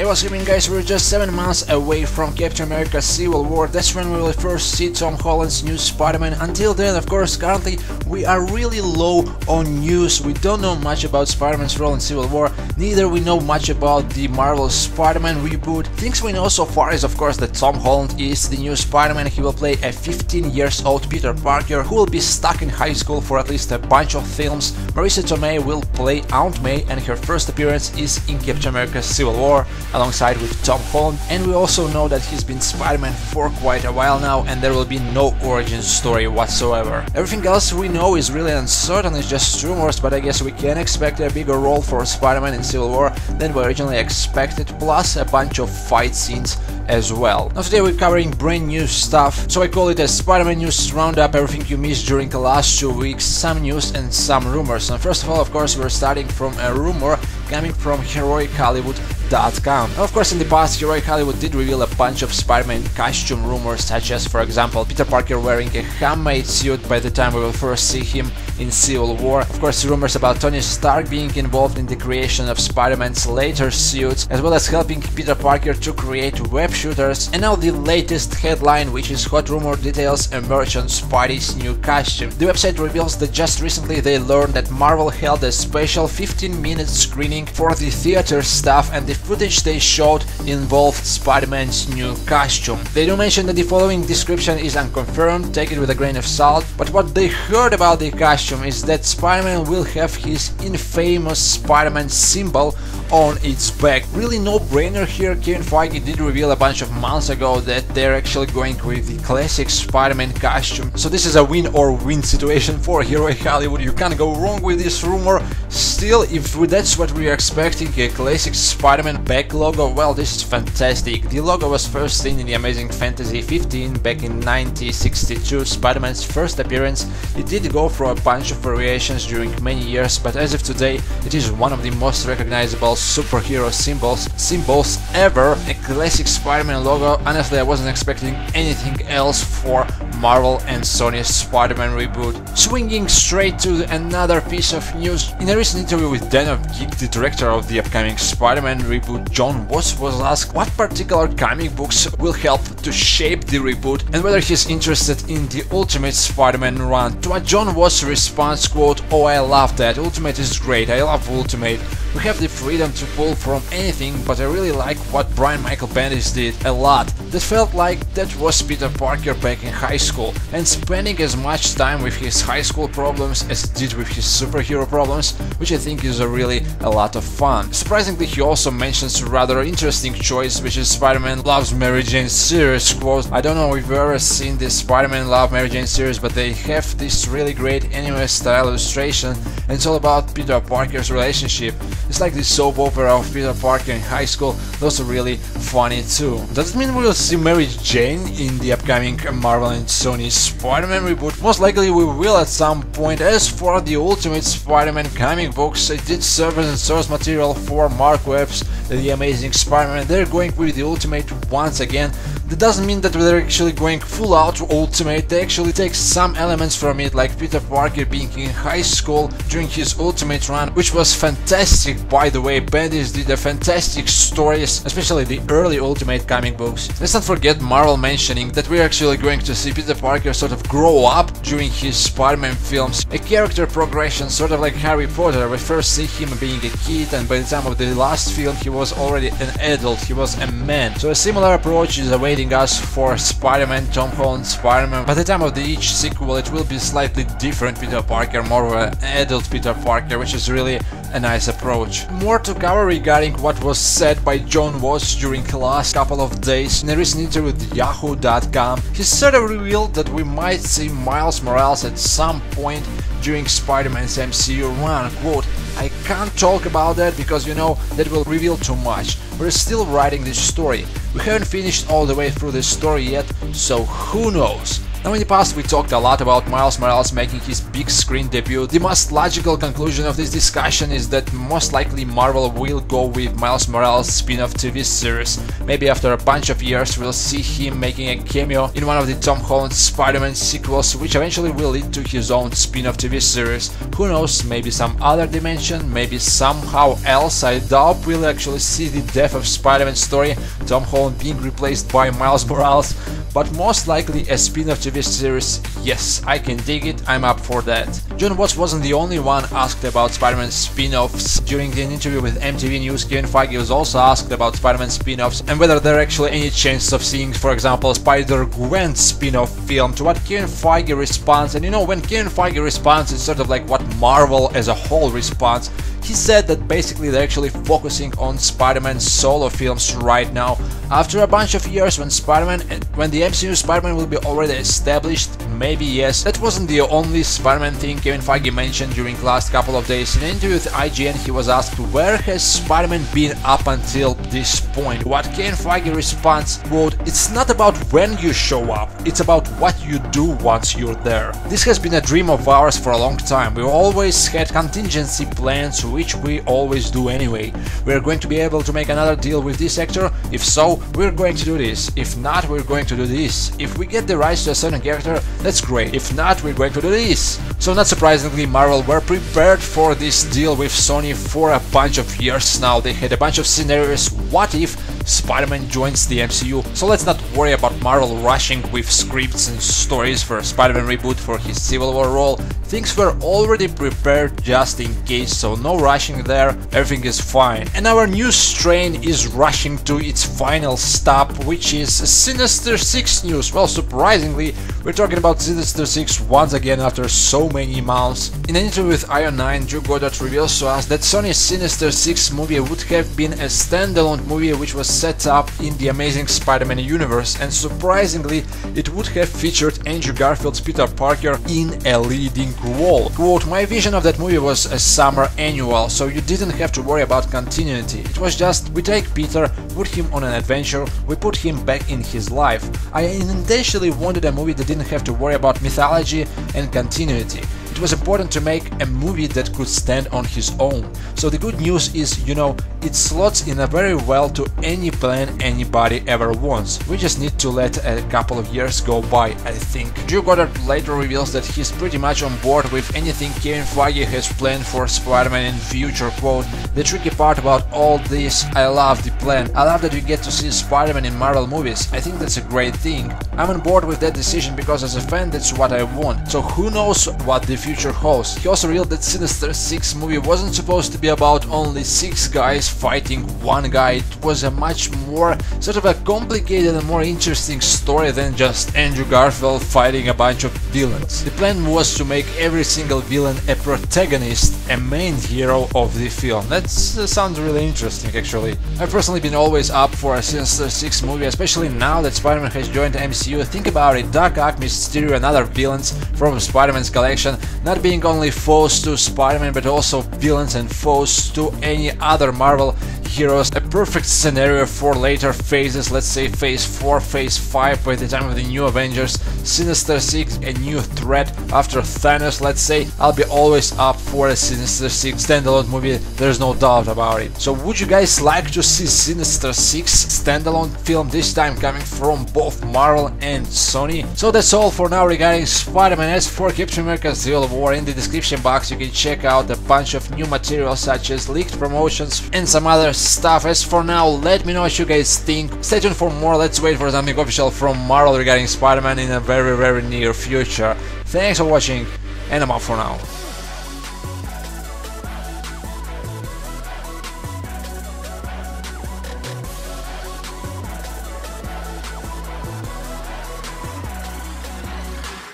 what's happening, guys? We're just 7 months away from Captain America Civil War. That's when we will first see Tom Holland's new Spider-Man. Until then, of course, currently we are really low on news. We don't know much about Spider-Man's role in Civil War, neither we know much about the Marvel SpiderMan reboot. Things we know so far is, of course, that Tom Holland is the new Spider-Man. He will play a 15-year-old Peter Parker who will be stuck in high school for at least a bunch of films. Marissa Tomei will play Aunt May, and her first appearance is in Captain America Civil War alongside with Tom Holland. And we also know that he's been Spider-Man for quite a while now, and there will be no origin story whatsoever. Everything else we know is really uncertain, it's just rumors, but I guess we can expect a bigger role for Spider-Man in Civil War than we originally expected, plus a bunch of fight scenes as well. Now today we're covering brand new stuff, so I call it a Spider-Man News Roundup, everything you missed during the last 2 weeks, some news and some rumors. And first of all, of course, we're starting from a rumor coming from HeroicHollywood.com. Of course, in the past, Heroic Hollywood did reveal a bunch of Spider-Man costume rumors, such as, for example, Peter Parker wearing a handmade suit by the time we will first see him in Civil War. Of course, rumors about Tony Stark being involved in the creation of Spider-Man's later suits, as well as helping Peter Parker to create web shooters. And now the latest headline, which is hot rumor details emerge on Spidey's new costume. The website reveals that just recently they learned that Marvel held a special 15-minute screening for the theater staff, and the footage they showed involved Spider-Man's new costume. They do mention that the following description is unconfirmed, take it with a grain of salt, but what they heard about the costume is that Spider-Man will have his infamous Spider-Man symbol on its back. Really no-brainer here. Kevin Feige did reveal a bunch of months ago that they're actually going with the classic Spider-Man costume, so this is a win or win situation for Heroic Hollywood. You can't go wrong with this rumor. Still, if that's what we are expecting, a classic Spider-Man back logo, well, this is fantastic. The logo was first seen in the Amazing Fantasy 15 back in 1962, Spider-Man's first appearance. It did go through a bunch of variations during many years, but as of today, it is one of the most recognizable superhero symbols ever. A classic Spider-Man logo. Honestly, I wasn't expecting anything else for Marvel and Sony's Spider-Man reboot. Swinging straight to another piece of news. In a recent interview with Den of Geek, the director of the upcoming Spider-Man reboot, John Watts, was asked what particular comic books will help to shape the reboot and whether he's interested in the Ultimate Spider-Man run. To what John Watts responds, quote, "Oh, I love that, Ultimate is great, I love Ultimate. We have the freedom to pull from anything, but I really like what Brian Michael Bendis did a lot. That felt like that was Peter Parker back in high school, and spending as much time with his high school problems as it did with his superhero problems, which I think is really a lot of fun." Surprisingly, he also mentions a rather interesting choice, which is Spider-Man Loves Mary Jane series, quote, "I don't know if you've ever seen this Spider-Man Love Mary Jane series, but they have this really great anime style illustration, and it's all about Peter Parker's relationship. It's like the soap opera of Peter Parker in high school. Those are really funny too." Does it mean we'll see Mary Jane in the upcoming Marvel and Sony Spider-Man reboot? Most likely we will at some point. As for the Ultimate Spider-Man comic books, it did serve as a source material for Mark Webb's The Amazing Spider-Man. They're going with the Ultimate once again. That doesn't mean that they're actually going full out Ultimate. They actually take some elements from it, like Peter Parker being in high school during his Ultimate run, which was fantastic, by the way. Bendis did a fantastic stories, especially the early Ultimate comic books. Let's not forget Marvel mentioning that we're actually going to see Peter Parker sort of grow up during his Spider-Man films. A character progression, sort of like Harry Potter. We first see him being a kid, and by the time of the last film he was already an adult, he was a man. So a similar approach is awaiting us for Spider-Man, Tom Holland Spider-Man. By the time of each sequel it will be slightly different Peter Parker, more of an adult Peter Parker, which is really a nice approach. More to cover regarding what was said by John Watts during the last couple of days. In a recent interview with Yahoo.com, he sort of revealed that we might see Miles Morales at some point during Spider-Man's MCU run. Quote, "I can't talk about that because, you know, that will reveal too much. We're still writing this story. We haven't finished all the way through this story yet, so who knows." Now in the past we talked a lot about Miles Morales making his big screen debut. The most logical conclusion of this discussion is that most likely Marvel will go with Miles Morales spin-off TV series. Maybe after a bunch of years we'll see him making a cameo in one of the Tom Holland Spider-Man sequels, which eventually will lead to his own spin-off TV series. Who knows, maybe some other dimension, maybe somehow else. I doubt we'll actually see the death of Spider-Man story, Tom Holland being replaced by Miles Morales, but most likely a spin-off TV series, yes, I can dig it, I'm up for that. John Watts wasn't the only one asked about Spider-Man spin-offs. During an interview with MTV News, Kevin Feige was also asked about Spider-Man spin-offs and whether there are actually any chances of seeing, for example, Spider-Gwen spin-off film, to what Kevin Feige responds. And you know, when Kevin Feige responds, it's sort of like what Marvel as a whole responds. He said that basically they're actually focusing on Spider-Man solo films right now. After a bunch of years when the MCU Spider-Man will be already established, maybe yes. That wasn't the only Spider-Man thing Kevin Feige mentioned during the last couple of days. In an interview with IGN, he was asked where has Spider-Man been up until this point. What Kevin Feige responds, quote, "It's not about when you show up, it's about what you do once you're there. This has been a dream of ours for a long time. We always had contingency plans, which we always do anyway. We're going to be able to make another deal with this actor? If so, we're going to do this. If not, we're going to do this. If we get the rights to a certain character, that's great. If not, we're going to do this." So not surprisingly, Marvel were prepared for this deal with Sony for a bunch of years now. They had a bunch of scenarios. What if Spider-Man joins the MCU? So let's not worry about Marvel rushing with scripts and stories for SpiderMan Reboot for his Civil War role. Things were already prepared just in case, so no rushing there, everything is fine. And our news train is rushing to its final stop, which is Sinister Six news. Well, surprisingly, we're talking about Sinister Six once again after so many months. In an interview with Iron 9, Drew Goddard reveals to us that Sony's Sinister Six movie would have been a standalone movie which was set up in the Amazing Spider-Man universe, and surprisingly, it would have featured Andrew Garfield's Peter Parker in a leading role. Quote, "My vision of that movie was a summer annual, so you didn't have to worry about continuity. It was just, we take Peter, put him on an adventure, we put him back in his life. I intentionally wanted a movie that didn't have to worry about mythology and continuity. It was important to make a movie that could stand on his own. So the good news is, you know, it slots in very well to any plan anybody ever wants. We just need to let a couple of years go by, I think." Drew Goddard later reveals that he's pretty much on board with anything Kevin Feige has planned for Spider-Man in future. Quote, "The tricky part about all this, I love the plan. I love that we get to see Spider-Man in Marvel movies. I think that's a great thing. I'm on board with that decision because as a fan that's what I want. So who knows what the future holds." He also revealed that Sinister Six movie wasn't supposed to be about only 6 guys fighting one guy. It was a much more sort of a complicated and more interesting story than just Andrew Garfield fighting a bunch of villains. The plan was to make every single villain a protagonist, a main hero of the film. That sounds really interesting actually. I've personally been always up for a Sinister Six movie, especially now that Spider-Man has joined the MCU. Think about it, Doc Ock, Mysterio and other villains from Spider-Man's collection not being only foes to Spider-Man but also villains and foes to any other Marvel heroes. A perfect scenario for later phases, let's say phase 4, phase 5 by the time of the new Avengers. Sinister Six, a new threat after Thanos, let's say. I'll be always up for a Sinister Six standalone movie, there's no doubt about it. So would you guys like to see Sinister Six standalone film, this time coming from both Marvel and Sony? So that's all for now regarding Spider-Man. As for Captain America Civil War, in the description box you can check out a bunch of new material such as leaked promotions and some other stuff. As for now, let me know what you guys think. Stay tuned for more. Let's wait for something official from Marvel regarding Spider-Man in a very near future. Thanks for watching, and I'm out for now.